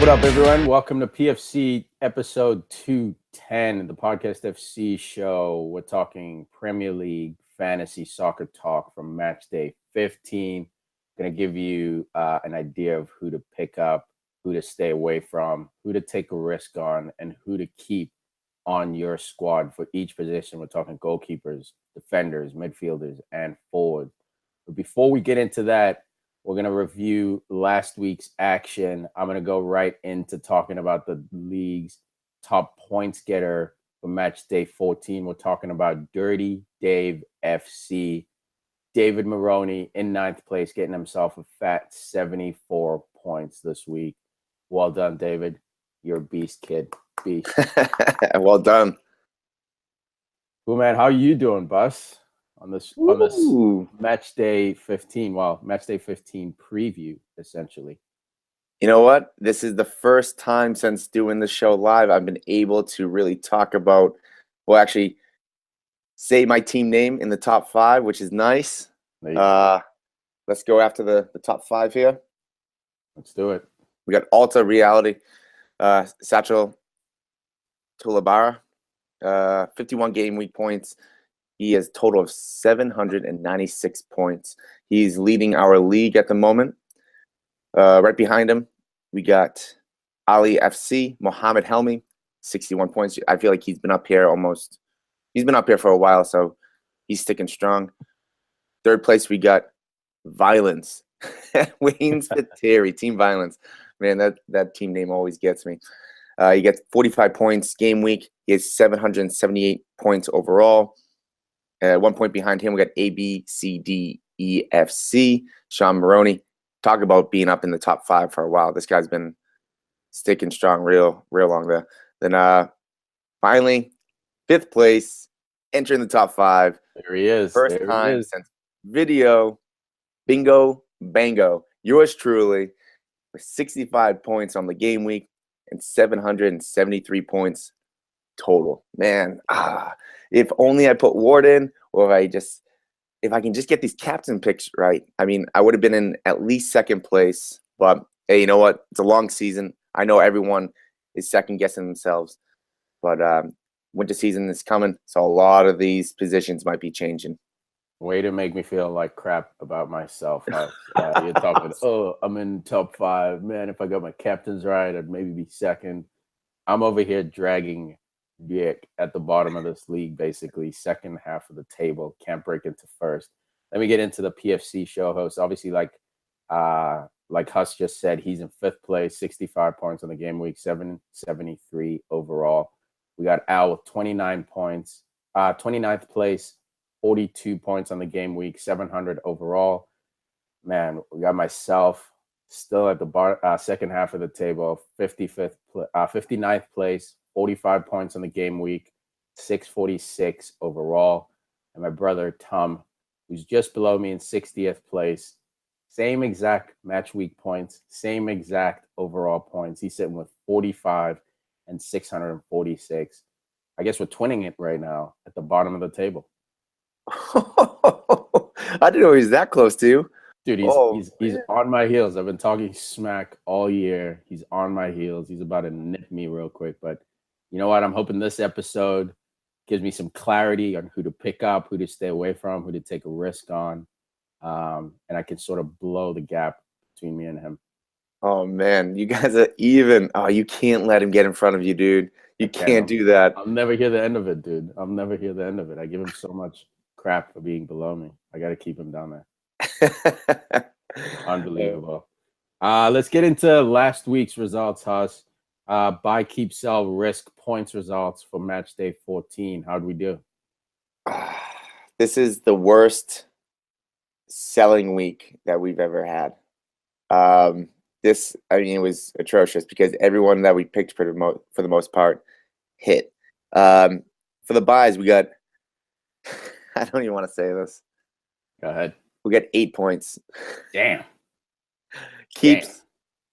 What up, everyone? Welcome to PFC episode 210, the Podcast FC show. We're talking Premier League fantasy soccer talk from Matchday 15. Going to give you an idea of who to pick up, who to stay away from, who to take a risk on, and who to keep on your squad for each position. We're talking goalkeepers, defenders, midfielders, and forwards. But before we get into that, we're going to review last week's action. I'm going to go right into talking about the league's top points getter for match day 14. We're talking about Dirty Dave FC. David Maroney in ninth place, getting himself a fat 74 points this week. Well done, David. You're a beast, kid. Beast. Well done. Cool, man. How are you doing, Bus? On this match day 15, match day 15 preview, essentially. You know what? This is the first time since doing the show live I've been able to really talk about, actually say my team name in the top five, which is nice. Let's go after the top five here. Let's do it. We got Alta Reality, Satchel Tulabara, 51 game week points. He has a total of 796 points. He's leading our league at the moment. Right behind him, we got Ali FC, Mohammed Helmi, 61 points. I feel like he's been up here for a while, so he's sticking strong. Third place, we got Violence. Wayne Spiteri, Team Violence. Man, that team name always gets me. He gets 45 points game week. He has 778 points overall. 1 point behind him, we got ABCDEFC, Sean Maroney. Talk about being up in the top five for a while. This guy's been sticking strong real long there. Then finally, fifth place, entering the top five. There he is. First time since video, bingo, bango. Yours truly, with 65 points on the game week and 773 points total. Man, if only I put Ward in, or if I can just get these captain picks right. I mean, I would have been in at least second place. But hey, you know what? It's a long season. I know everyone is second guessing themselves, but winter season is coming, so a lot of these positions might be changing. Way to make me feel like crap about myself. You're talking, I'm in top five. Man, if I got my captains right, I'd maybe be second. I'm over here dragging Dick at the bottom of this league, basically second half of the table, can't break into first. Let me get into the PFC show host. Obviously, like Huss just said, he's in fifth place, 65 points on the game week, 773 overall. We got Al with 29 points, 29th place, 42 points on the game week, 700 overall. Man, we got myself still at the second half of the table, 59th place, 45 points on the game week, 646 overall. And my brother, Tom, who's just below me in 60th place, same exact match week points, same exact overall points. He's sitting with 45 and 646. I guess we're twinning it right now at the bottom of the table. I didn't know he was that close to you. Dude, he's on my heels. I've been talking smack all year. He's on my heels. He's about to nip me real quick, but you know what? I'm hoping this episode gives me some clarity on who to pick up, who to stay away from, who to take a risk on, and I can sort of blow the gap between me and him. Oh, man. You guys are even. Oh, you can't let him get in front of you, dude. You can't do that. I'll never hear the end of it, dude. I'll never hear the end of it. I give him so much crap for being below me. I got to keep him down there. Unbelievable. Let's get into last week's results, Huss. Buy, keep, sell, risk points results for match day 14. How'd we do? This is the worst selling week that we've ever had. It was atrocious because everyone that we picked for the most part hit. For the buys, we got, I don't even want to say this. Go ahead. We got 8 points. Damn. Keeps,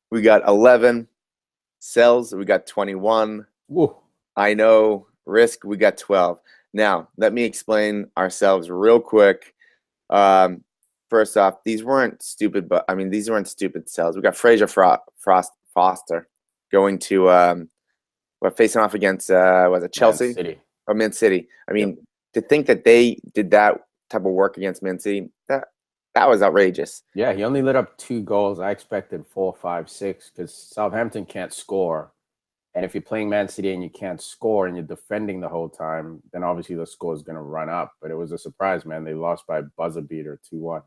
we got 11. Sells, we got 21. Woo. I know. Risk, we got 12. Now, let me explain ourselves real quick. First off, these weren't stupid sells. We got Fraser Foster going to we're facing off against was it Man Chelsea City. or Man City? I Yep. mean, to think that they did that type of work against Man City, that was outrageous. Yeah, he only lit up 2 goals. I expected 4, 5, 6 because Southampton can't score. And if you're playing Man City and you can't score and you're defending the whole time, then obviously the score is going to run up. But it was a surprise, man. They lost by buzzer beater 2-1.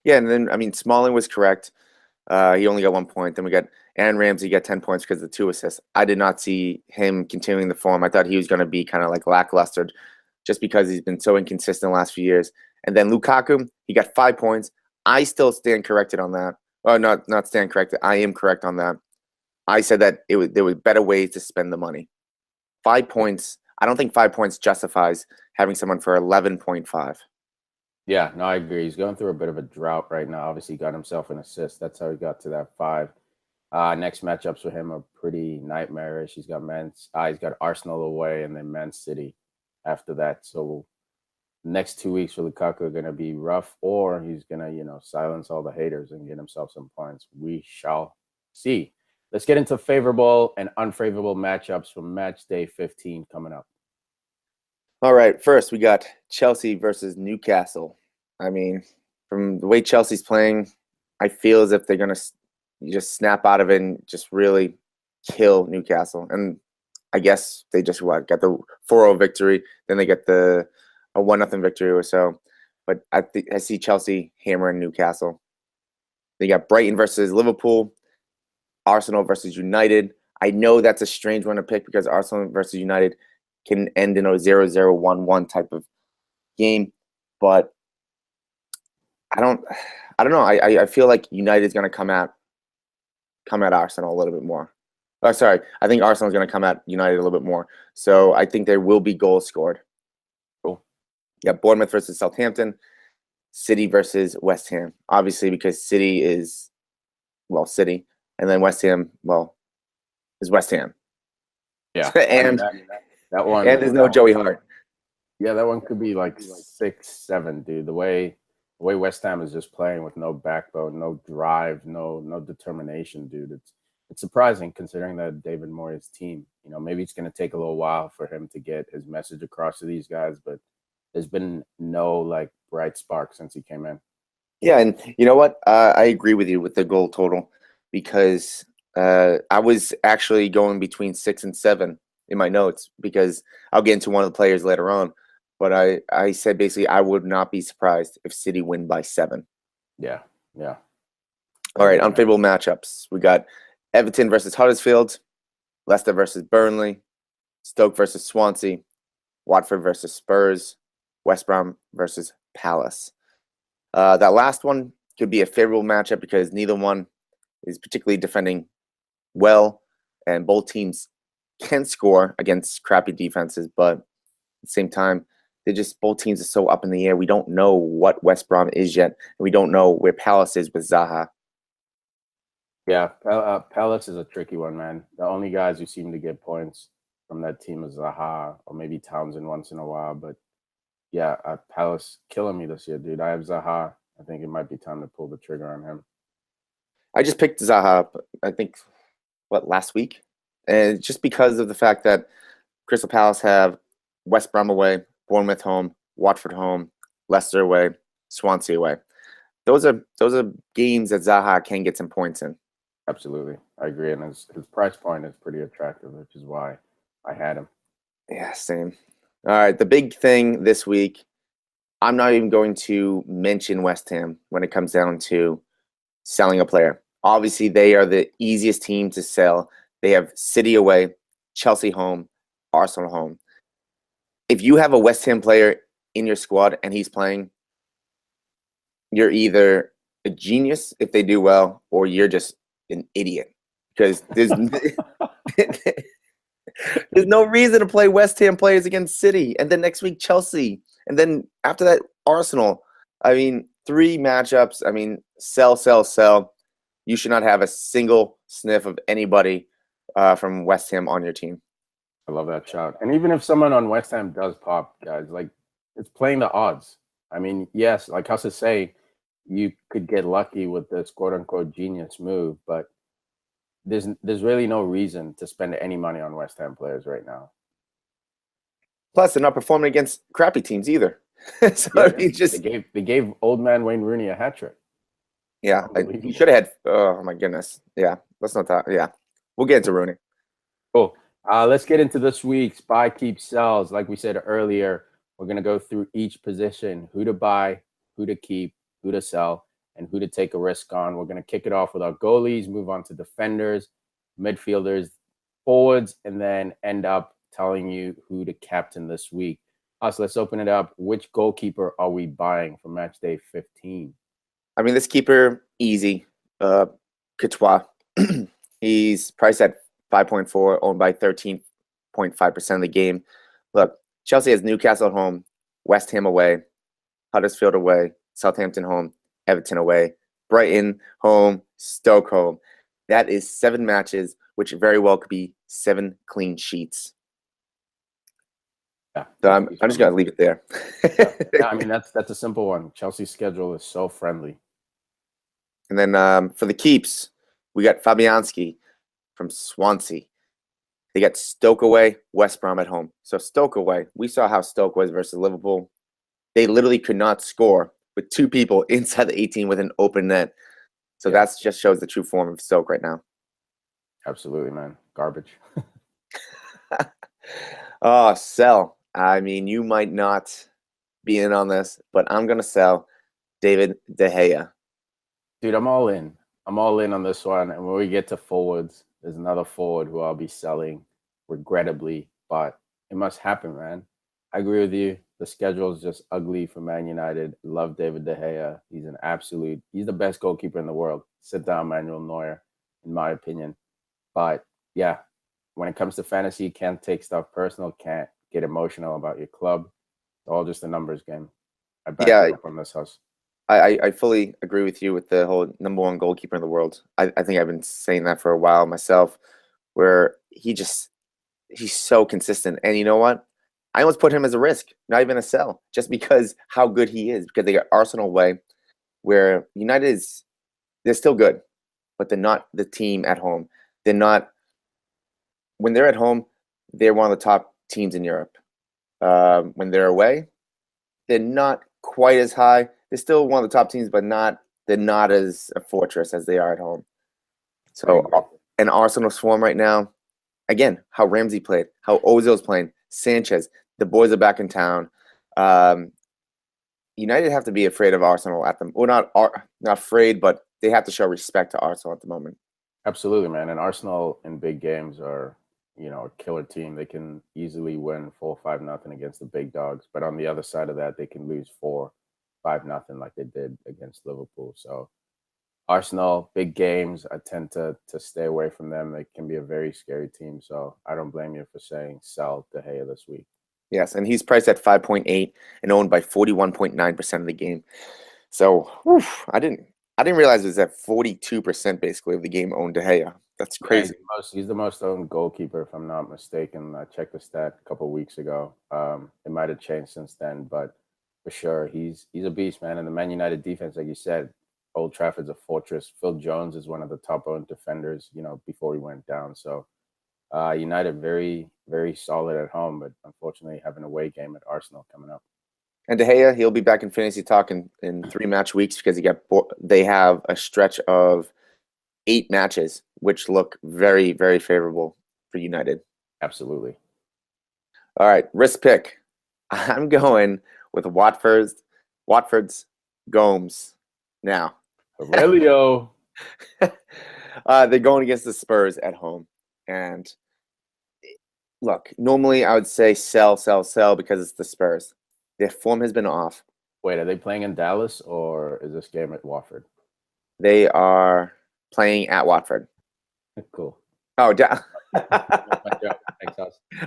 Yeah, and then I mean, Smalling was correct. He only got 1 point. Then we got Aaron Ramsey got 10 points because of the 2 assists. I did not see him continuing the form. I thought he was going to be kind of like lackluster just because he's been so inconsistent the last few years. And then Lukaku, he got 5 points. I still stand corrected on that. Oh, not stand corrected. I am correct on that. I said that there were better ways to spend the money. 5 points. I don't think 5 points justifies having someone for 11.5. Yeah, no, I agree. He's going through a bit of a drought right now. Obviously, he got himself an assist. That's how he got to that 5. Next matchups for him are pretty nightmarish. He's got Arsenal away and then Man City after that. So next 2 weeks for Lukaku are going to be rough, or he's going to, silence all the haters and get himself some points. We shall see. Let's get into favorable and unfavorable matchups from match day 15 coming up. All right, first we got Chelsea versus Newcastle. I mean, from the way Chelsea's playing, I feel as if they're going to just snap out of it and just really kill Newcastle. And I guess they just got the 4-0 victory, then they get a 1-0 victory or so. But I see Chelsea hammering Newcastle. They got Brighton versus Liverpool, Arsenal versus United. I know that's a strange one to pick because Arsenal versus United can end in a 0-0, 1-1 type of game, but I don't know. I feel like United's going to come at Arsenal a little bit more. Oh, sorry. I think Arsenal's going to come at United a little bit more. So I think there will be goals scored. Cool. Yeah, Bournemouth versus Southampton, City versus West Ham. Obviously, because City is, City, and then West Ham, is West Ham. Yeah. and that one. And there's no Joey Hart. Yeah, that one could be like 6-7, dude. The way West Ham is just playing with no backbone, no drive, no determination, dude. It's surprising considering that David Moyes' team. Maybe it's going to take a little while for him to get his message across to these guys, but there's been no bright spark since he came in. Yeah, and you know what? I agree with you with the goal total because I was actually going between 6 and 7 in my notes because I'll get into one of the players later on. But I said basically I would not be surprised if City win by 7. Yeah. All right, unfavorable matchups. We got Everton versus Huddersfield, Leicester versus Burnley, Stoke versus Swansea, Watford versus Spurs, West Brom versus Palace. That last one could be a favorable matchup because neither one is particularly defending well, and both teams can score against crappy defenses, but at the same time, both teams are so up in the air. We don't know what West Brom is yet, and we don't know where Palace is with Zaha. Yeah, Palace is a tricky one, man. The only guys who seem to get points from that team is Zaha or maybe Townsend once in a while, but yeah, Palace killing me this year, dude. I have Zaha. I think it might be time to pull the trigger on him. I just picked Zaha up, I think, last week? And just because of the fact that Crystal Palace have West Brom away, Bournemouth home, Watford home, Leicester away, Swansea away. Those are games that Zaha can get some points in. Absolutely. I agree. And his price point is pretty attractive, which is why I had him. Yeah, same. All right, the big thing this week, I'm not even going to mention West Ham when it comes down to selling a player. Obviously, they are the easiest team to sell. They have City away, Chelsea home, Arsenal home. If you have a West Ham player in your squad and he's playing, you're either a genius if they do well, or you're just an idiot because there's no reason to play West Ham players against City, and then next week Chelsea, and then after that Arsenal. I mean, 3 matchups. I mean, sell. You should not have a single sniff of anybody from West Ham on your team. I love that shot. And even if someone on West Ham does pop, guys, it's playing the odds. I mean, yes, like Huss is saying, you could get lucky with this quote unquote genius move, but there's really no reason to spend any money on West Ham players right now. Plus, they're not performing against crappy teams either. So Yeah, he just they gave old man Wayne Rooney a hat trick. yeah, he should have had. Oh my goodness, yeah. Let's not talk. Yeah, we'll get into Rooney. Cool. Let's get into this week's buy, keep, sells. Like we said earlier, we're gonna go through each position: who to buy, who to keep, who to sell, and who to take a risk on. We're gonna kick it off with our goalies, move on to defenders, midfielders, forwards, and then end up telling you who to captain this week. So let's open it up. Which goalkeeper are we buying for match day 15? I mean, this keeper easy. Courtois. He's priced at 5.4, owned by 13.5% of the game. Look, Chelsea has Newcastle at home, West Ham away, Huddersfield away, Southampton home, Everton away, Brighton home, Stoke home. That is 7 matches, which very well could be 7 clean sheets. Yeah, so I'm just gonna leave it there. Yeah, I mean that's a simple one. Chelsea's schedule is so friendly. And then for the keeps, we got Fabianski from Swansea. They got Stoke away, West Brom at home. So Stoke away, we saw how Stoke was versus Liverpool. They literally could not score with 2 people inside the 18 with an open net. So that just shows the true form of Stoke right now. Absolutely, man. Garbage. Oh, sell. I mean, you might not be in on this, but I'm going to sell David De Gea. Dude, I'm all in. I'm all in on this one. And when we get to forwards, there's another forward who I'll be selling, regrettably, but it must happen, man. I agree with you. The schedule is just ugly for Man United. Love David De Gea. He's the best goalkeeper in the world. Sit down, Manuel Neuer, in my opinion. But yeah, when it comes to fantasy, you can't take stuff personal, can't get emotional about your club. It's all just a numbers game. I back you up on this house. I fully agree with you with the whole #1 goalkeeper in the world. I think I've been saying that for a while myself, where he's so consistent. And you know what? I almost put him as a risk, not even a sell, just because how good he is. Because they got Arsenal away, where United they're still good, but they're not the team at home. They're not. When they're at home, they're one of the top teams in Europe. When they're away, they're not quite as high. They're still one of the top teams, but they're not as a fortress as they are at home. So, and Arsenal's form right now, again, how Ramsey played, how Ozil's playing, Sanchez, the boys are back in town. United have to be afraid of Arsenal at them. Well, not afraid, but they have to show respect to Arsenal at the moment. Absolutely, man. And Arsenal in big games are, a killer team. They can easily win 4-5-0 against the big dogs. But on the other side of that, they can lose 4-5-0 like they did against Liverpool. So Arsenal, big games, I tend to stay away from them. They can be a very scary team. So I don't blame you for saying sell De Gea this week. Yes, and he's priced at 5.8 and owned by 41.9% of the game. So I didn't realize it was at 42% basically of the game owned De Gea. That's crazy. Yeah, he's the most owned goalkeeper, if I'm not mistaken. I checked the stat a couple of weeks ago. It might have changed since then, but for sure, he's a beast, man. And the Man United defense, like you said, Old Trafford's a fortress. Phil Jones is one of the top owned defenders, before he went down. So United very, very solid at home, but unfortunately have an away game at Arsenal coming up. And De Gea, he'll be back in fantasy talk in 3 match weeks because they have a stretch of 8 matches, which look very, very favorable for United. Absolutely. All right, risk pick. I'm going with Watford's Gomes now. Aurelio. They're going against the Spurs at home. And look, normally I would say sell because it's the Spurs. Their form has been off. Wait, are they playing in Dallas or is this game at Watford? They are playing at Watford. Cool. Oh, Thanks,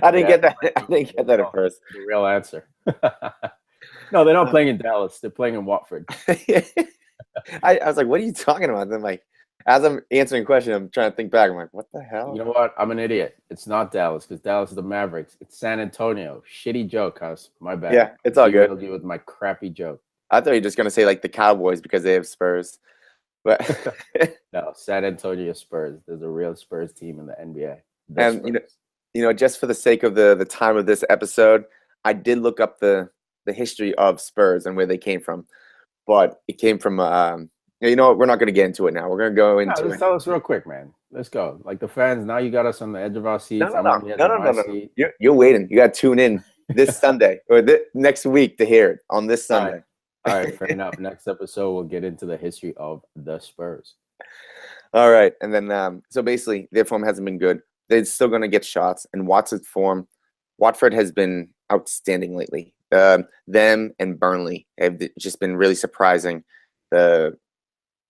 I didn't get that. I didn't get that at first. The real answer. No, they're not playing in Dallas. They're playing in Watford. I was like, what are you talking about? Then, like, as I'm answering a question, I'm trying to think back. I'm like, what the hell? You know what? I'm an idiot. It's not Dallas because Dallas is the Mavericks. It's San Antonio. Shitty joke, Huss. My bad. Yeah, it's all good. I'll deal with my crappy joke. I thought you were just going to say, like, the Cowboys because they have Spurs. But No, San Antonio Spurs. There's a real Spurs team in the NBA. The and Spurs. just for the sake of the time of this episode, I did look up the history of Spurs and where they came from. But it came from you know what, we're not going to get into it now. We're going to go No, into just it. tell us real quick, man. Let's go. Like the fans, now you got us on the edge of our No, seats. no, I'm on the edge of my no. seat. You're waiting. You got to tune in this Sunday or next week to hear it on this All Sunday. right. All right, fair enough. Next episode, we'll get into the history of the Spurs. All right, and then so basically, their form hasn't been good. They're still going to get shots, and Watford has been outstanding lately. Them and Burnley have just been really surprising the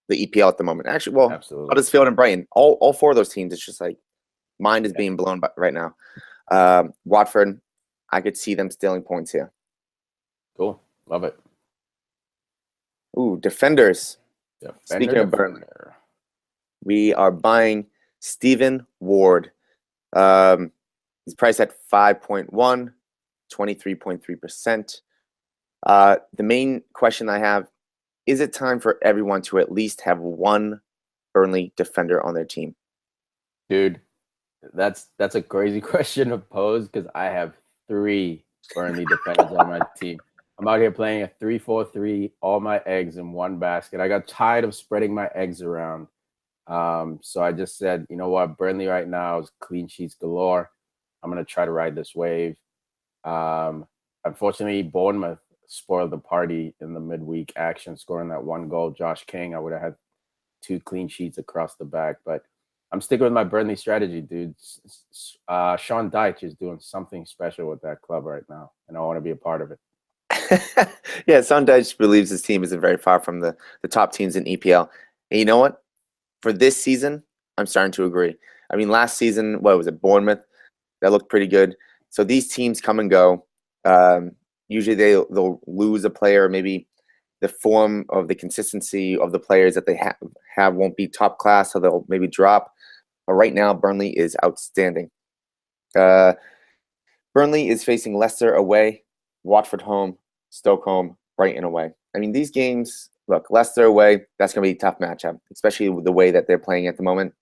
EPL at the moment. Actually, well, Absolutely. Huddersfield and Brighton, all four of those teams, it's just like mind is being blown by right now. Watford, I could see them stealing points here. Cool. Love it. Ooh, defenders. Speaking of Defender. Burnley, we are buying Stephen Ward. He's priced at 5.1, 23.3%. The main question I have, is it time for everyone to at least have one Burnley defender on their team? Dude, that's a crazy question to pose because I have 3 Burnley defenders on my team. I'm out here playing a 3-4-3, all my eggs in one basket. I got tired of spreading my eggs around. So I just said, you know what, Burnley right now is clean sheets galore. I'm going to try to ride this wave. Unfortunately, Bournemouth spoiled the party in the midweek action, scoring that 1 goal. Josh King, I would have had 2 clean sheets across the back, but I'm sticking with my Burnley strategy, dude. Sean Dyche is doing something special with that club right now, and I want to be a part of it. Yeah, Sean Dyche believes his team isn't very far from the top teams in EPL. And you know what? For this season, I'm starting to agree. I mean, last season, what was it, Bournemouth? That looked pretty good. So these teams come and go. Usually they'll lose a player. Maybe the form of the consistency of the players that they have won't be top class, so they'll maybe drop. But right now, Burnley is outstanding. Burnley is facing Leicester away, Watford home, Stoke home, Brighton away. I mean, these games, look, Leicester away, that's going to be a tough matchup, especially with the way that they're playing at the moment.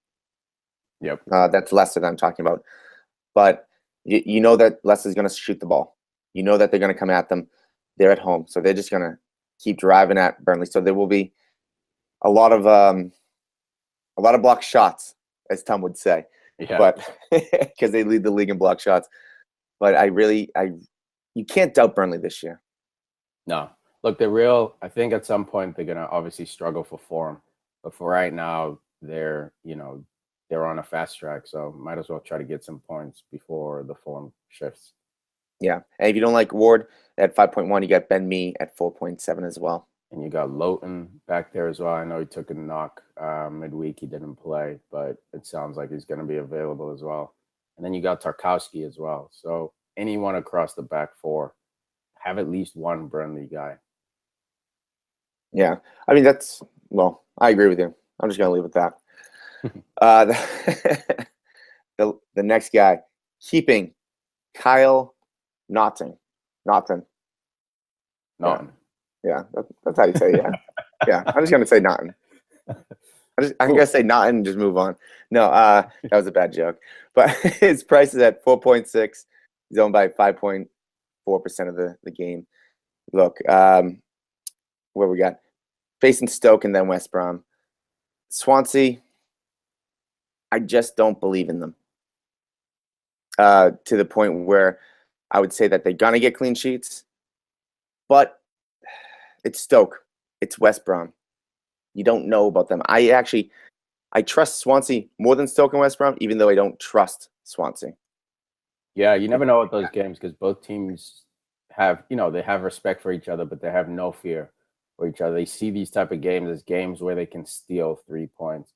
Yep. That's Leicester that I'm talking about. But you know that Leicester's going to shoot the ball. You know that they're going to come at them. They're at home, so they're just going to keep driving at Burnley. So there will be a lot of block shots, as Tom would say. Yeah. But because they lead the league in block shots. But you can't doubt Burnley this year. No. Look, I think at some point they're going to obviously struggle for form. But for right now, they're on a fast track. So might as well try to get some points before the form shifts. Yeah. And if you don't like Ward at 5.1, you got Ben Mee at 4.7 as well. And you got Lowton back there as well. I know he took a knock midweek. He didn't play, but it sounds like he's going to be available as well. And then you got Tarkowski as well. So anyone across the back 4, have at least one Burnley guy. Yeah. I mean, I agree with you. I'm just going to leave it at that. The next guy, keeping Kyle Naughton. Yeah, that's how you say it. Yeah. Yeah, I'm just going to say Naughton. I'm going to say Naughton and just move on. No, that was a bad joke. But his price is at 4.6. He's owned by 5.4% of the game. Look, where we got facing Stoke and then West Brom. Swansea, I just don't believe in them. To the point where I would say that they're going to get clean sheets. But it's Stoke. It's West Brom. You don't know about them. I trust Swansea more than Stoke and West Brom, even though I don't trust Swansea. Yeah, you never know with those games because both teams have, they have respect for each other, but they have no fear for each other. They see these type of games as games where they can steal 3 points.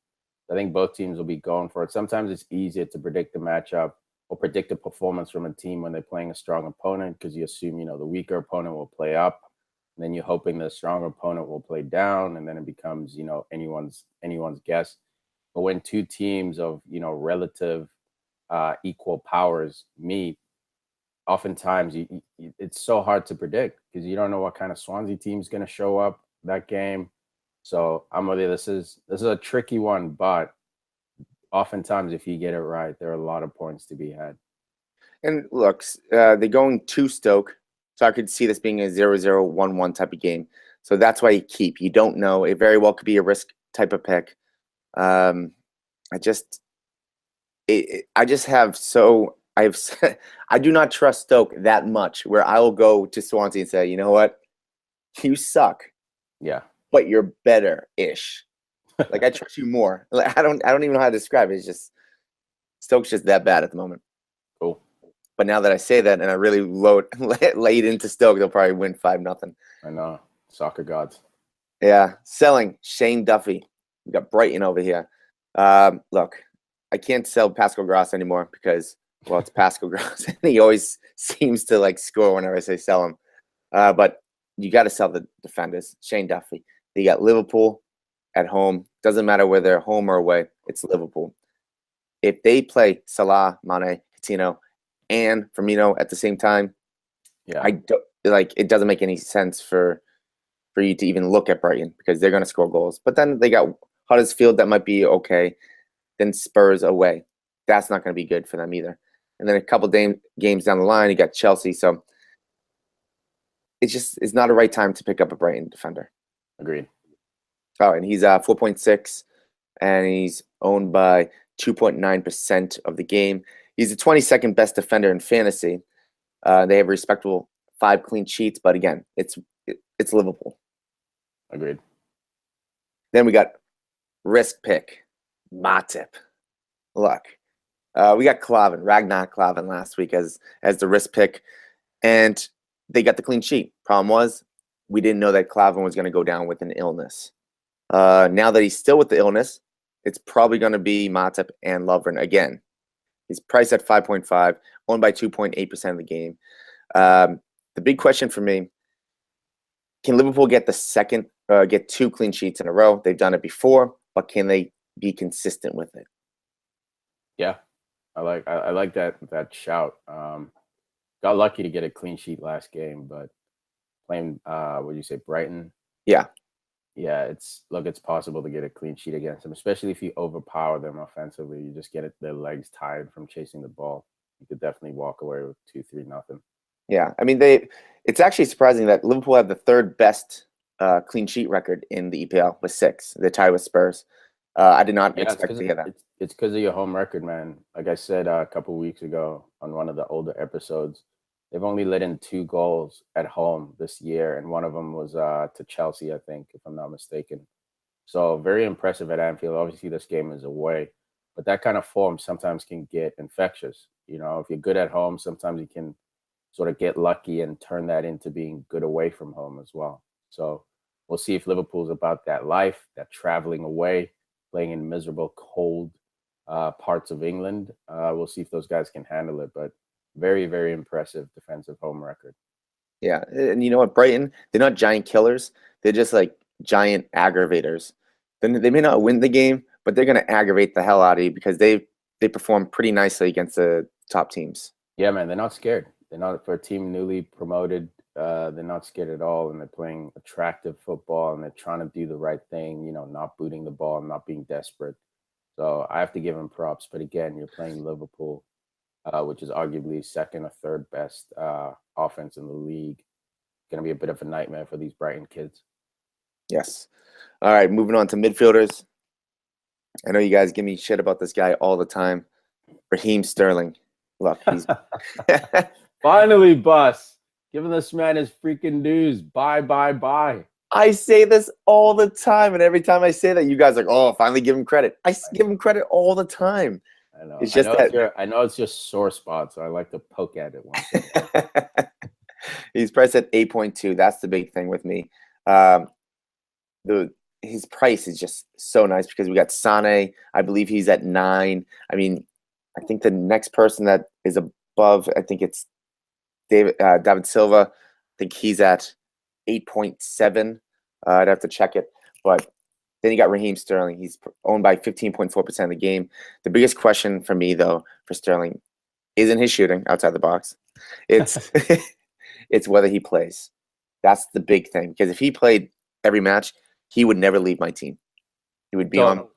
I think both teams will be going for it. Sometimes it's easier to predict the matchup or predict a performance from a team when they're playing a strong opponent because you assume, the weaker opponent will play up. And then you're hoping the stronger opponent will play down, and then it becomes, anyone's guess. But when 2 teams of, relative equal powers meet, oftentimes it's so hard to predict because you don't know what kind of Swansea team is going to show up that game. So I'm with you. This is a tricky one, but oftentimes if you get it right, there are a lot of points to be had. And look, they're going to Stoke, so I could see this being a 0-0, 1-1 type of game. So that's why you keep. You don't know. It very well could be a risk type of pick. Um, I just, I just have so I've I do not trust Stoke that much. Where I will go to Swansea and say, you know what, you suck, Yeah. but you're better-ish. Like I trust you more. Like I don't even know how to describe it. It's just Stoke's just that bad at the moment. Cool. But now that I say that and I really laid into Stoke, they'll probably win 5-0. I know. Soccer gods. Yeah. Selling Shane Duffy. We got Brighton over here. Look, I can't sell Pascal Gross anymore because, well, it's Pascal Gross. And he always seems to like score whenever I say sell him. But you got to sell the defenders. Shane Duffy. They got Liverpool at home. Doesn't matter whether they're home or away. It's Liverpool. If they play Salah, Mane, Coutinho, and Firmino at the same time, Yeah. I don't like. It doesn't make any sense for you to even look at Brighton because they're going to score goals. But then they got Huddersfield that might be okay. Then Spurs away. That's not going to be good for them either. And then a couple games down the line, you got Chelsea. So it's not a right time to pick up a Brighton defender. Agreed. Oh, and he's 4.6, and he's owned by 2.9% of the game. He's the 22nd best defender in fantasy. They have a respectable 5 clean sheets, but again, it's Liverpool. Agreed. Then we got risk pick, Matip. Look, we got Ragnar Klavan last week as the risk pick, and they got the clean sheet. Problem was, we didn't know that Klavan was going to go down with an illness. Now that he's still with the illness, it's probably going to be Matip and Lovren again. He's priced at 5.5, owned by 2.8% of the game. The big question for me, can Liverpool get get 2 clean sheets in a row? They've done it before, but can they be consistent with it? Yeah. I like that shout. Got lucky to get a clean sheet last game, but playing what do you say, Brighton? Yeah. Yeah, it's possible to get a clean sheet against them, especially if you overpower them offensively. You just get their legs tired from chasing the ball. You could definitely walk away with 2-3-0. Yeah, I mean it's actually surprising that Liverpool have the 3rd best clean sheet record in the EPL with 6. They're tied with Spurs. I did not expect to hear that. It's because of your home record, man. Like I said a couple of weeks ago on one of the older episodes, they've only let in 2 goals at home this year, and one of them was to Chelsea, I think, if I'm not mistaken. So very impressive at Anfield. Obviously, this game is away, but that kind of form sometimes can get infectious. You know, if you're good at home, sometimes you can sort of get lucky and turn that into being good away from home as well. So we'll see if Liverpool's about that life, that traveling away, playing in miserable, cold parts of England. We'll see if those guys can handle it. But very, very impressive defensive home record. Yeah, and you know what, Brighton, they're not giant killers. They're just like giant aggravators. Then they may not win the game, but they're going to aggravate the hell out of you because they perform pretty nicely against the top teams. Yeah, man, they're not scared. They're not, for a team newly promoted. They're not scared at all, and they're playing attractive football, and they're trying to do the right thing. You know, not booting the ball, not being desperate. So I have to give them props. But again, you're playing Liverpool, which is arguably 2nd or 3rd best offense in the league. Going to be a bit of a nightmare for these Brighton kids. Yes. All right, moving on to midfielders. I know you guys give me shit about this guy all the time. Raheem Sterling. Look, he's finally, Bus. Giving this man his freaking dues. Bye. I say this all the time, and every time I say that, you guys are like, "Oh, finally give him credit." I give him credit all the time. I know. It's just I know it's your sore spot, so I like to poke at it once. He's priced at 8.2. That's the big thing with me. His price is just so nice because we got Sane. I believe he's at 9. I mean, I think the next person that is above, I think it's David Silva. I think he's at 8.7. I'd have to check it. But then you got Raheem Sterling. He's owned by 15.4% of the game. The biggest question for me, though, for Sterling isn't his shooting outside the box. It's it's whether he plays. That's the big thing. Because if he played every match, he would never leave my team. He would be on.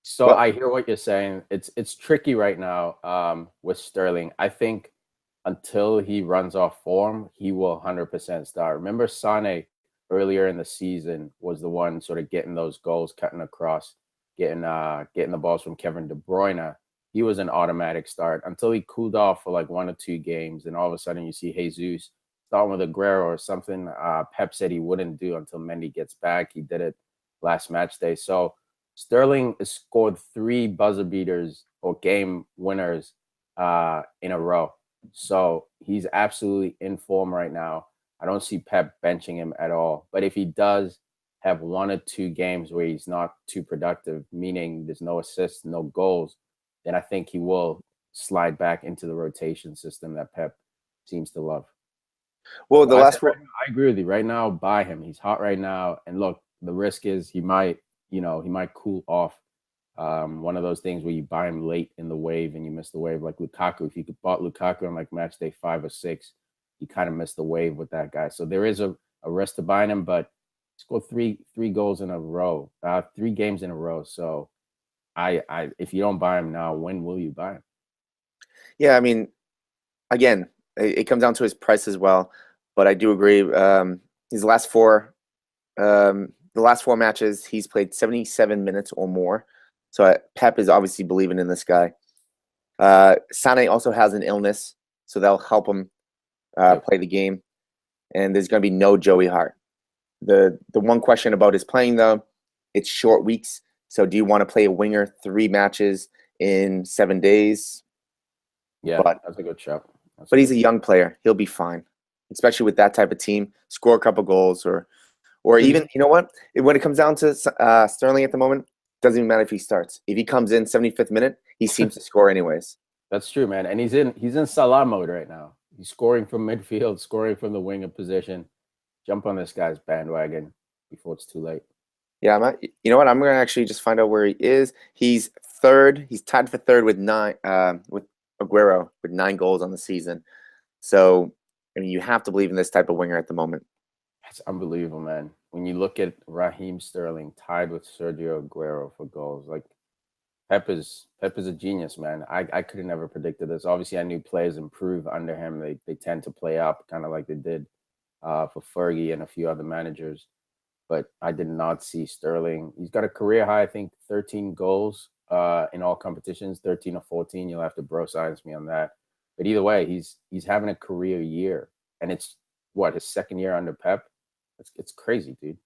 So Well, I hear what you're saying. It's tricky right now with Sterling. I think until he runs off form, he will 100% start. Remember Sane earlier in the season was the one sort of getting those goals, cutting across, getting the balls from Kevin De Bruyne. He was an automatic start until he cooled off for like 1 or 2 games, and all of a sudden you see Jesus starting with Aguero or something. Pep said he wouldn't do until Mendy gets back. He did it last match day. So Sterling has scored 3 buzzer beaters or game winners in a row. So he's absolutely in form right now. I don't see Pep benching him at all. But if he does have 1 or 2 games where he's not too productive, meaning there's no assists, no goals, then I think he will slide back into the rotation system that Pep seems to love. well, So the last right now, I agree with you. Right now, buy him. He's hot right now. And look, the risk is he might cool off. One of those things where you buy him late in the wave and you miss the wave, like Lukaku. If you could bought Lukaku on like match day 5 or 6, you kind of missed the wave with that guy. So there is a risk to buying him, but he scored three goals in a row, 3 games in a row. So I if you don't buy him now, when will you buy him? Yeah, I mean, again, it comes down to his price as well. But I do agree. His the last 4 matches, he's played 77 minutes or more. So Pep is obviously believing in this guy. Sane also has an illness, so that'll help him play the game. And there's going to be no Joey Hart. The one question about his playing, though, it's short weeks. So do you want to play a winger 3 matches in 7 days? Yeah, that's a good shot. But he's a young player. He'll be fine, especially with that type of team. Score a couple goals or even, you know what? When it comes down to Sterling at the moment, doesn't even matter if he starts. If he comes in 75th minute, he seems to score anyways. That's true, man. And he's in Salah mode right now. He's scoring from midfield, scoring from the winger position. Jump on this guy's bandwagon before it's too late. Yeah, you know what? I'm going to actually just find out where he is. He's third. He's tied for third with with Aguero with 9 goals on the season. So, I mean, you have to believe in this type of winger at the moment. That's unbelievable, man. When you look at Raheem Sterling tied with Sergio Aguero for goals, like Pep is a genius, man. I could have never predicted this. Obviously, I knew players improve under him. They tend to play up, kind of like they did for Fergie and a few other managers. But I did not see Sterling. He's got a career high, I think, 13 goals in all competitions, 13 or 14. You'll have to bro science me on that. But either way, he's having a career year, and it's what, his 2nd year under Pep. It's crazy, dude.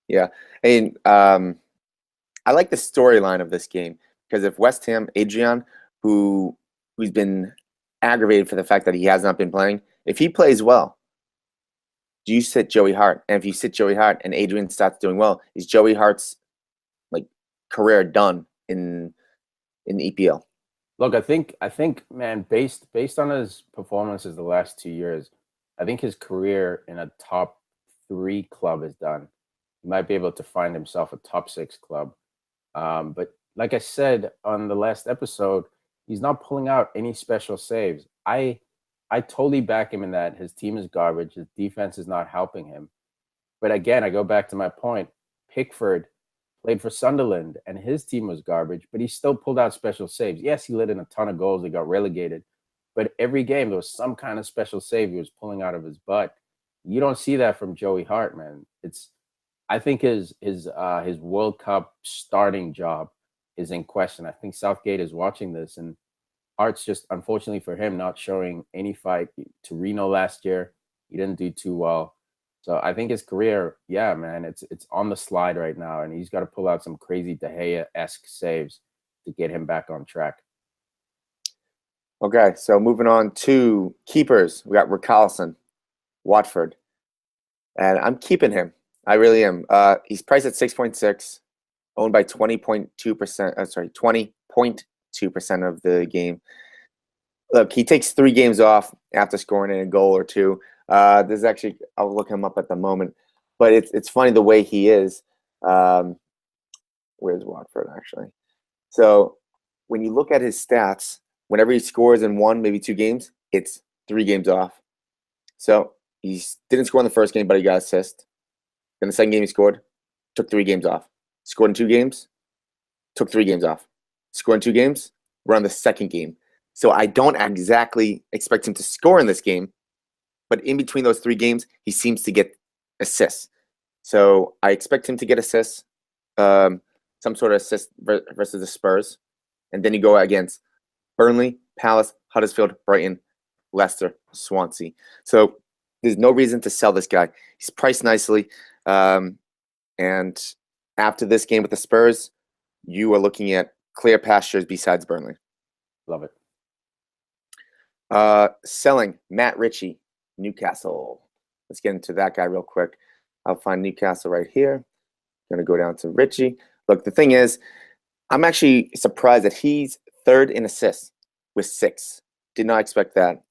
Yeah, and I like the storyline of this game because if West Ham, Adrian, who's been aggravated for the fact that he has not been playing, if he plays well, do you sit Joey Hart? And if you sit Joey Hart and Adrian starts doing well, is Joey Hart's like career done in EPL? Look, I think, man, based on his performances the last 2 years, I think his career in a top 3 club is done. He might be able to find himself a top 6 club. But like I said on the last episode, he's not pulling out any special saves. I totally back him in that. His team is garbage. His defense is not helping him. But again, I go back to my point. Pickford played for Sunderland, and his team was garbage, but he still pulled out special saves. Yes, he let in a ton of goals. They got relegated. But every game, there was some kind of special save he was pulling out of his butt. You don't see that from Joey Hart, man. I think his World Cup starting job is in question. I think Southgate is watching this, and Hart's just, unfortunately for him, not showing any fight. To Reno last year, he didn't do too well. So I think his career, yeah, man, it's on the slide right now, and he's got to pull out some crazy De Gea-esque saves to get him back on track. Okay, so moving on to keepers. We got Richarlison, Watford. And I'm keeping him. I really am. He's priced at 6.6, owned by 20.2%. 20.2% of the game. Look, he takes 3 games off after scoring in a goal or 2. There's actually, I'll look him up at the moment, but it's funny the way he is. Where's Watford actually? So when you look at his stats, whenever he scores in 1, maybe 2 games, it's 3 games off. So he didn't score in the first game, but he got assist. In the second game, he scored. took 3 games off. Scored in 2 games, took 3 games off. Scored in 2 games, we're on the second game. So I don't exactly expect him to score in this game, but in between those 3 games, he seems to get assists. So I expect him to get assists, some sort of assist versus the Spurs. And then you go against Burnley, Palace, Huddersfield, Brighton, Leicester, Swansea. So there's no reason to sell this guy. He's priced nicely. And after this game with the Spurs, you are looking at clear pastures besides Burnley. Love it. Selling Matt Ritchie, Newcastle. Let's get into that guy real quick. I'll find Newcastle right here. Going to go down to Ritchie. Look, the thing is, I'm actually surprised that he's 3rd in assists with 6. Did not expect that.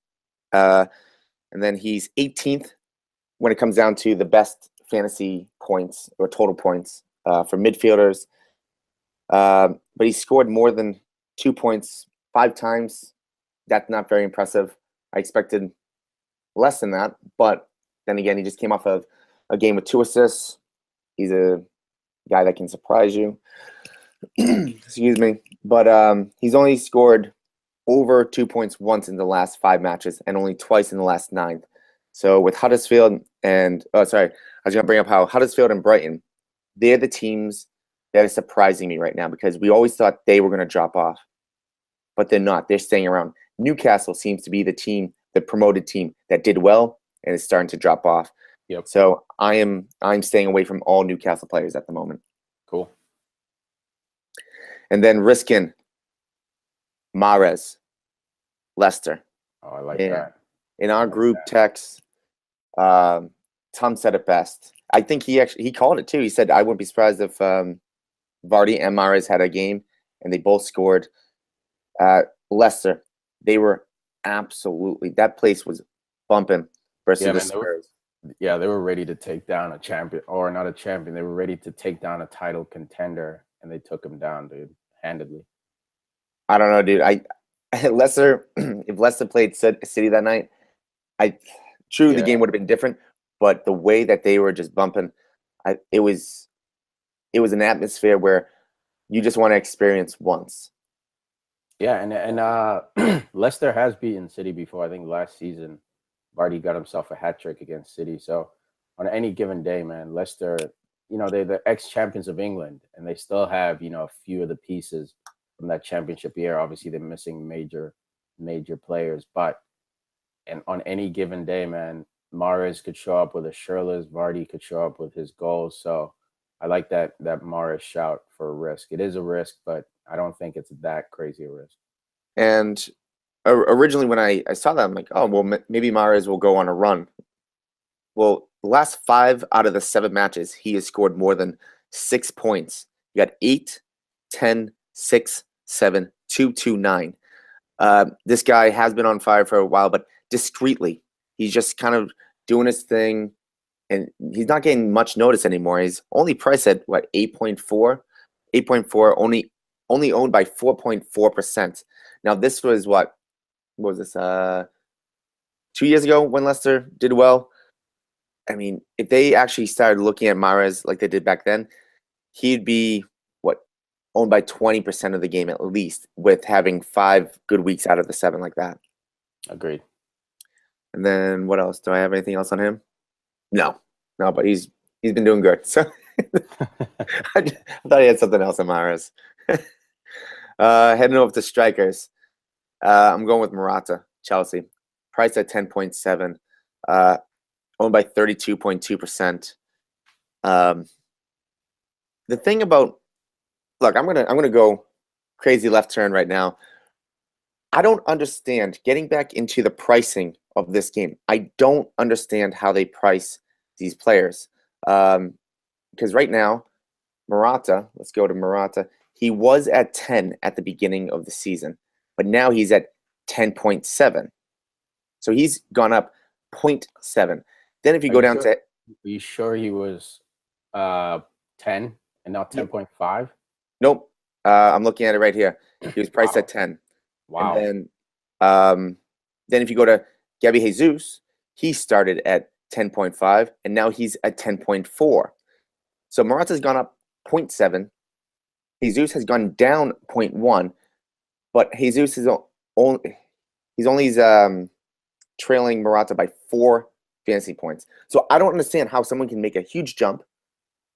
And then he's 18th when it comes down to the best fantasy points or total points for midfielders. But he scored more than 2 points 5 times. That's not very impressive. I expected less than that. But then again, he just came off of a game with 2 assists. He's a guy that can surprise you. Excuse me. But he's only scored over 2 points once in the last 5 matches and only twice in the last 9. So with Huddersfield and I was going to bring up how Huddersfield and Brighton, they're the teams that are surprising me right now because we always thought they were going to drop off, but they're not. They're staying around. Newcastle seems to be the team, the promoted team that did well and is starting to drop off. Yep. So I'm staying away from all Newcastle players at the moment. Cool. And then risking Mahrez, Leicester. Oh, I like that. In our group text, Tom said it best. I think he called it too. He said, I wouldn't be surprised if Vardy and Mahrez had a game and they both scored. Leicester, they were absolutely, that place was bumping versus the Spurs. They were ready to take down a champion, or not a champion. They were ready to take down a title contender, and they took him down, dude, handedly. I don't know, dude. Leicester, if Leicester played City that night, the game would have been different. But the way that they were just bumping, it was an atmosphere where you just want to experience once. Yeah, and Leicester has beaten City before. I think last season, Vardy got himself a hat trick against City. So on any given day, man, Leicester, they're the ex-champions of England, and they still have, a few of the pieces from that championship year. Obviously, they're missing major players, but on any given day, man, Mahrez could show up with a Shirlers, Vardy could show up with his goals. So I like that Mahrez shout for a risk. It is a risk, but I don't think it's that crazy a risk. And originally when I saw that, I'm like, oh, well, maybe Mahrez will go on a run. Well, the last 5 out of the 7 matches, he has scored more than 6 points. You got 8, 10, 6, 7, 2, 2, 9. This guy has been on fire for a while, but discreetly. He's just kind of doing his thing, and he's not getting much notice anymore. He's only priced at, 8.4? 8.4, only owned by 4.4%. Now, this was what was this, 2 years ago when Leicester did well? I mean, if they actually started looking at Mahrez like they did back then, he'd be, owned by 20% of the game at least, with having 5 good weeks out of the 7 like that. Agreed. And then what else? Do I have anything else on him? No, but he's been doing good. So I thought he had something else on Mahrez. Heading over to strikers. I'm going with Morata, Chelsea. Priced at 10.7. Owned by 32.2%. The thing about, look, I'm gonna go crazy left turn right now. I don't understand getting back into the pricing of this game. I don't understand how they price these players. Because right now, Morata, let's go to Morata. He was at 10 at the beginning of the season, but now he's at 10.7. So he's gone up 0.7. Then if you go down to... Are you sure he was 10 and not 10.5? Nope. I'm looking at it right here. He was priced at 10. Wow. And then if you go to Gabby Jesus, he started at 10.5, and now he's at 10.4. So Morata's gone up 0.7. Jesus has gone down 0.1, but Jesus is only trailing Morata by 4 fantasy points. So I don't understand how someone can make a huge jump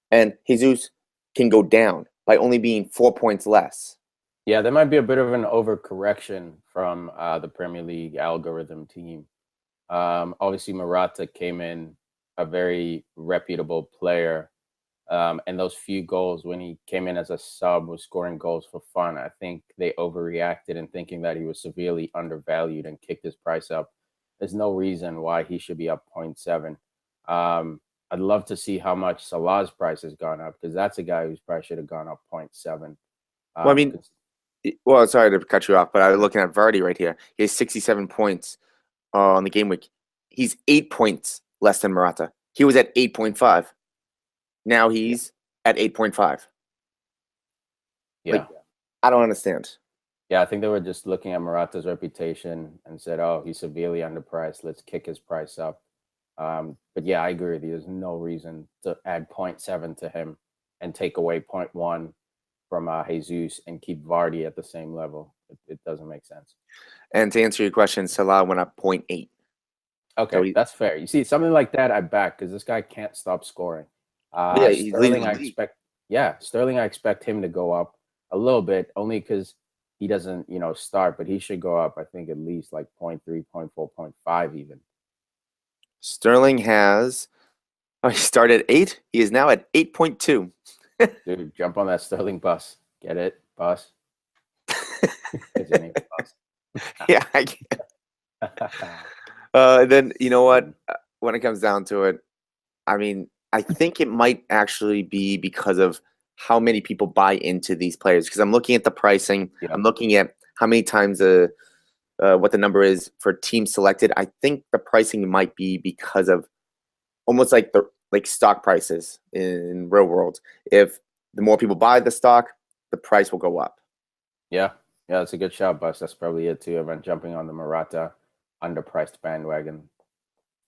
and Jesus can go down by only being 4 points less. Yeah, there might be a bit of an overcorrection from the Premier League algorithm team. Obviously, Morata came in a very reputable player, and those few goals when he came in as a sub was scoring goals for fun. I think they overreacted in thinking that he was severely undervalued and kicked his price up. There's no reason why he should be up 0.7. I'd love to see how much Salah's price has gone up, because that's a guy whose price should have gone up 0.7. Well, I mean, sorry to cut you off, but I was looking at Vardy right here. He has 67 points on the game week. He's 8 points less than Morata. He was at 8.5. Now he's at 8.5. Yeah. Like, I don't understand. Yeah, I think they were just looking at Morata's reputation and said, oh, he's severely underpriced. Let's kick his price up. But yeah, I agree with you. There's no reason to add 0.7 to him and take away 0.1 from Jesus and keep Vardy at the same level. It doesn't make sense. And to answer your question, Salah went up 0.8. Okay, so that's fair. You see, something like that I back, because this guy can't stop scoring. Yeah, Sterling, I expect him to go up a little bit, only because he doesn't, start, but he should go up, I think, at least like 0.3, 0.4, 0.5 even. Sterling he started at 8. He is now at 8.2. Dude, jump on that Sterling bus. Get it? Bus. Bus. Yeah, I can. Then, you know what? When it comes down to it, I mean, I think it might actually be because of how many people buy into these players. Because I'm looking at the pricing. Yeah. I'm looking at how many times what the number is for teams selected. I think the pricing might be because of almost like stock prices in real world. If the more people buy the stock, the price will go up. Yeah, that's a good shout, Bus. That's probably it too. Everyone jumping on the Morata underpriced bandwagon.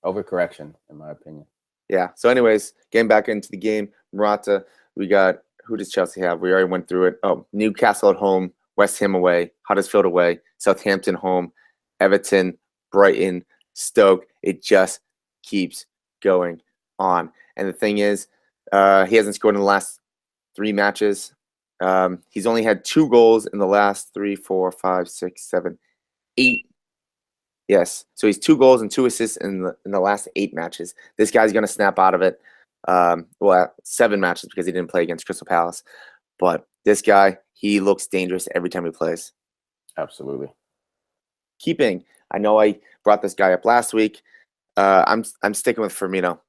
Overcorrection, in my opinion. Yeah. So, anyways, getting back into the game, Morata. We got, who does Chelsea have? We already went through it. Oh, Newcastle at home, West Ham away, Huddersfield away, Southampton home, Everton, Brighton, Stoke. It just keeps going on. And the thing is, he hasn't scored in the last 3 matches. He's only had 2 goals in the last 3, 4, 5, 6, 7, 8. Yes. So he's 2 goals and 2 assists in the last 8 matches. This guy's going to snap out of it. 7 matches because he didn't play against Crystal Palace. But this guy, he looks dangerous every time he plays. Absolutely. Keeping. I know I brought this guy up last week. I'm sticking with Firmino.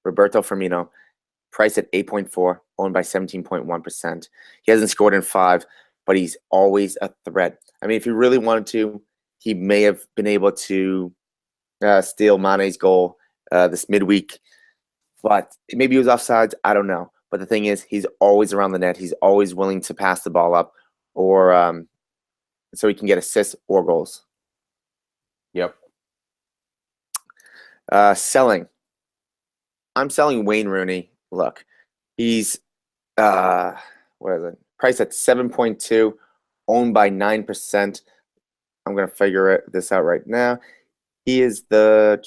Roberto Firmino. Priced at 8.4, owned by 17.1%. He hasn't scored in 5, but he's always a threat. I mean, if he really wanted to, he may have been able to steal Mane's goal this midweek, but maybe he was offsides. I don't know. But the thing is, he's always around the net. He's always willing to pass the ball up, or so he can get assists or goals. Yep. Selling. I'm selling Wayne Rooney. Look, he's what is it? Priced at 7.2, owned by 9%. I'm gonna figure this out right now. He is the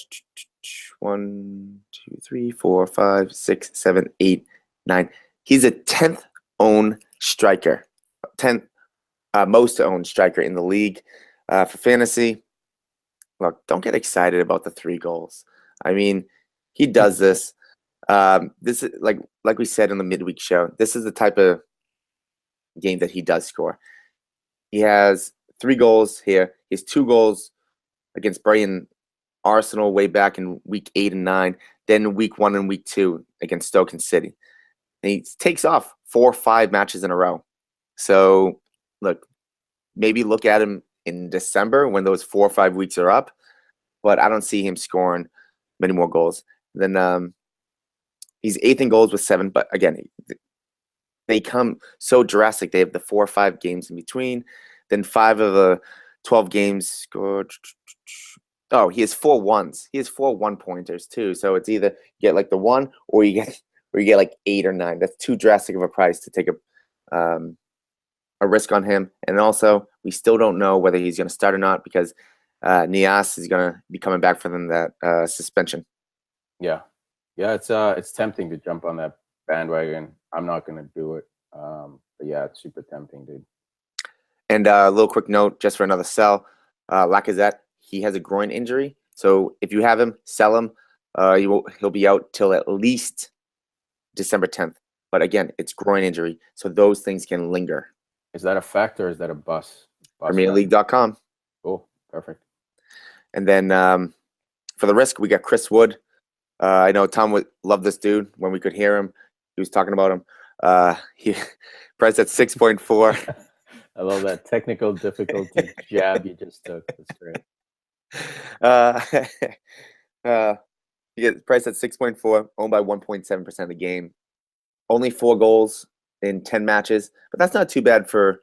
1, 2, 3, 4, 5, 6, 7, 8, 9. He's a 10th owned striker, 10th most owned striker in the league for fantasy. Look, don't get excited about the 3 goals. I mean, he does this. This is like we said in the midweek show. This is the type of game that he does score. He has 3 goals here. He has 2 goals against Brighton, Arsenal way back in week 8 and 9. Then week 1 and week 2 against Stoke and City. And he takes off 4 or 5 matches in a row. So look, maybe look at him in December when those 4 or 5 weeks are up. But I don't see him scoring many more goals. Then he's 8th in goals with 7. But again, they come so drastic. They have the 4 or 5 games in between. Then 5 of the 12 games scored. Oh, he has 4 1s. He has 4 1-pointers too. So it's either you get like the 1 or you get where you get like 8 or 9. That's too drastic of a price to take a risk on him. And also, we still don't know whether he's going to start or not because Nias is going to be coming back from that suspension. Yeah, it's tempting to jump on that bandwagon. I'm not going to do it, but yeah, it's super tempting, dude. And a little quick note, just for another sell, Lacazette, he has a groin injury. So if you have him, sell him. He'll be out till at least December 10th. But again, it's groin injury, so those things can linger. Is that a fact or is that a bus? PremierLeague.com. Cool, perfect. And then for the risk, we got Chris Wood. I know Tom would love this dude when we could hear him. He was talking about him. He priced at 6.4. I love that technical difficulty jab you just took. That's great. He gets priced at 6.4, owned by 1.7% of the game. Only 4 goals in 10 matches, but that's not too bad for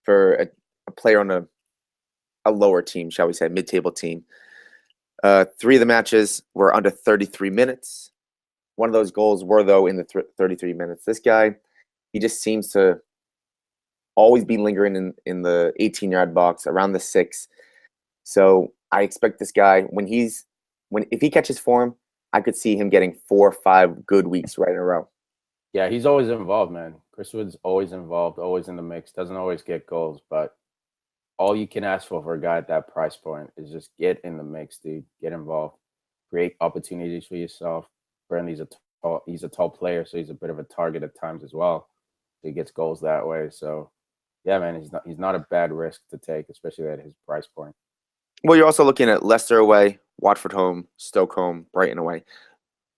a player on a lower team, shall we say, mid-table team. 3 of the matches were under 33 minutes. One of those goals were, though, in the 33 minutes. This guy, he just seems to always be lingering in the 18-yard box around the 6. So I expect this guy, if he catches form, I could see him getting 4 or 5 good weeks right in a row. Yeah, he's always involved, man. Chris Wood's always involved, always in the mix. Doesn't always get goals, but all you can ask for a guy at that price point is just get in the mix, dude. Get involved. Create opportunities for yourself. Burnley's he's a tall player, so he's a bit of a target at times as well. So he gets goals that way. So yeah, man, he's not a bad risk to take, especially at his price point. Well, you're also looking at Leicester away, Watford home, Stoke home, Brighton away.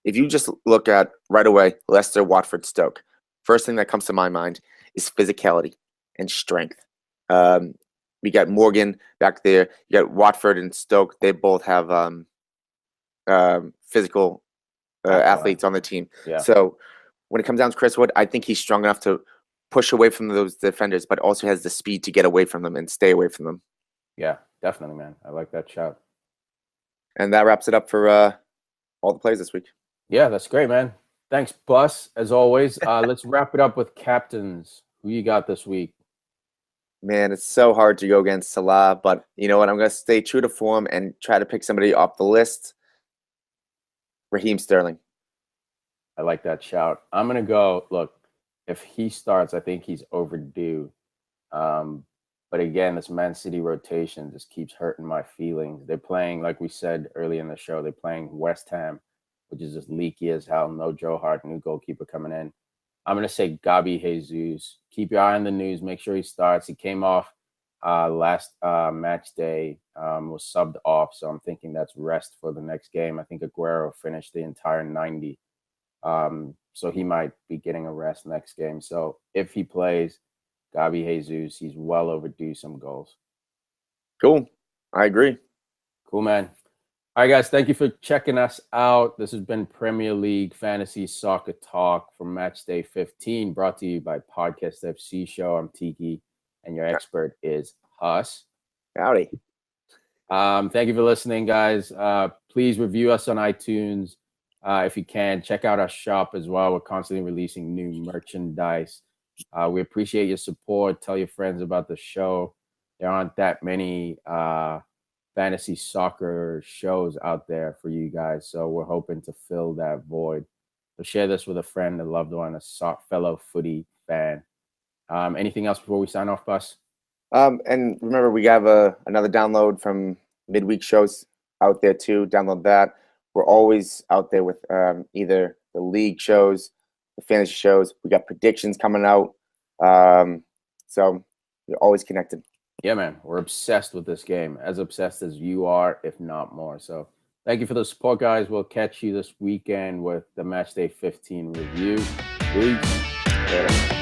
If you just look at right away, Leicester, Watford, Stoke, first thing that comes to my mind is physicality and strength. We got Morgan back there. You got Watford and Stoke. They both have physical athletes on the team. Yeah. So when it comes down to Chris Wood, I think he's strong enough to push away from those defenders, but also has the speed to get away from them and stay away from them. Yeah, definitely, man. I like that shout. And that wraps it up for all the plays this week. Yeah, that's great, man. Thanks, Bus, as always. Let's wrap it up with captains. Who you got this week? Man, it's so hard to go against Salah, but you know what? I'm going to stay true to form and try to pick somebody off the list. Raheem Sterling. I like that shout. I'm going to go, look, if he starts, I think he's overdue. But again, this Man City rotation just keeps hurting my feelings. They're playing, like we said earlier in the show, they're playing West Ham, which is just leaky as hell. No Joe Hart, new goalkeeper coming in. I'm going to say Gabi Jesus. Keep your eye on the news. Make sure he starts. He came off last match day, was subbed off. So I'm thinking that's rest for the next game. I think Aguero finished the entire 90. So he might be getting a rest next game. So if he plays, Gabi Jesus, he's well overdue some goals. Cool. I agree. Cool, man. All right, guys, thank you for checking us out. This has been Premier League Fantasy Soccer Talk from Matchday 15, brought to you by Podcast FC Show. I'm Tiki, and your expert is Huss. Howdy. Thank you for listening, guys. Please review us on iTunes if you can. Check out our shop as well. We're constantly releasing new merchandise. We appreciate your support. Tell your friends about the show. There aren't that many fantasy soccer shows out there for you guys, so we're hoping to fill that void. So share this with a friend, a loved one, a fellow footy fan. Anything else before we sign off, Bus? And remember, we have another download from midweek shows out there too. Download that. We're always out there with either the league shows, the fantasy shows. We got predictions coming out. So we're always connected. Yeah, man, we're obsessed with this game, as obsessed as you are, if not more. So thank you for the support, guys. We'll catch you this weekend with the Matchday 15 review. Peace. Later.